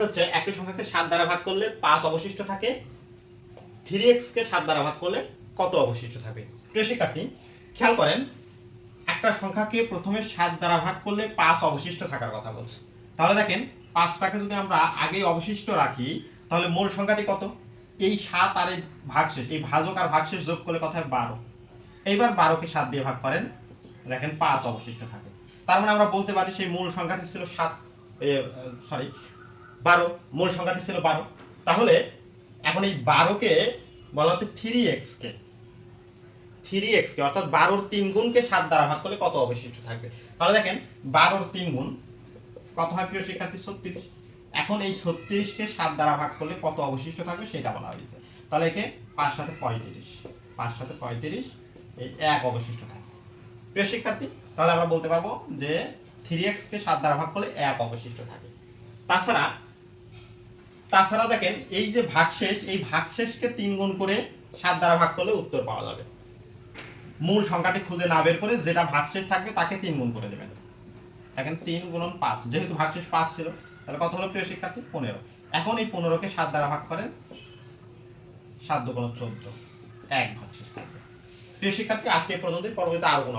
হচ্ছে একটি সংখ্যাকে 7 দ্বারা ভাগ করলে 5 অবশিষ্ট থাকে, 3x কে 7 দ্বারা ভাগ করলে কত অবশিষ্ট থাকে? প্রিয় শিক্ষার্থী, খেয়াল করেন, একটা সংখ্যাকে প্রথমে 7 দ্বারা ভাগ করলে 5 অবশিষ্ট থাকার কথা বলছে। তাহলে দেখেন 5টাকে যদি আমরা আগেই অবশিষ্ট রাখি তাহলে মূল সংখ্যাটি কত? এই 7 আর এই ভাগশেষ, এই ভাজক আর ভাগশেষ যোগ করলে কত হয়? 12। এইবার 12কে 7 দিয়ে ভাগ করেন, দেখেন 5 অবশিষ্ট থাকে। তার মানে আমরা বলতে পারি সেই মূল সংখ্যাটি ছিল 12, মূল সংখ্যাটি ছিল 12। তাহলে এখন এই 12কে বলা হচ্ছে 3x কে, অর্থাৎ 12র 3 গুণকে 7 দ্বারা ভাগ করলে কত অবশিষ্ট থাকবে? তাহলে দেখেন 12র 3 গুণ কত হয় প্রিয় শিক্ষার্থী? 36। এখন এই 36কে 7 দ্বারা ভাগ করলে কত অবশিষ্ট থাকবে সেটা বলা হয়েছে। তাহলে একে 5 সাথে 35, 5 সাথে 35, এই 1 অবশিষ্ট থাকবে। প্রিয় শিক্ষার্থী, তাহলে আমরা বলতে পারবো যে 3x কে 7 দ্বারা ভাগ করলে 1 অবশিষ্ট থাকে। তাছাড়া দেখেন এই যে ভাগশেষ, এই ভাগশেষকে 3 গুণ করে 7 দ্বারা ভাগ করলে উত্তর পাওয়া যাবে। মূল সংখ্যাটি খুঁজে না বের করে যেটা ভাগশেষ থাকবে তাকে 3 গুণ করে দেবেন। দেখেন 3 গুণন 5, যেহেতু ভাগশেষ 5 ছিল তাহলে কত হলো প্রিয় শিক্ষার্থী? 15। এখন এই 15কে 7 দ্বারা ভাগ করেন, 7 দুগুণ 14, 1 ভাগশেষ থাকবে। প্রিয় শিক্ষার্থী, আজকে এই পর্যন্তই, পরবর্তীতে আরো কোনো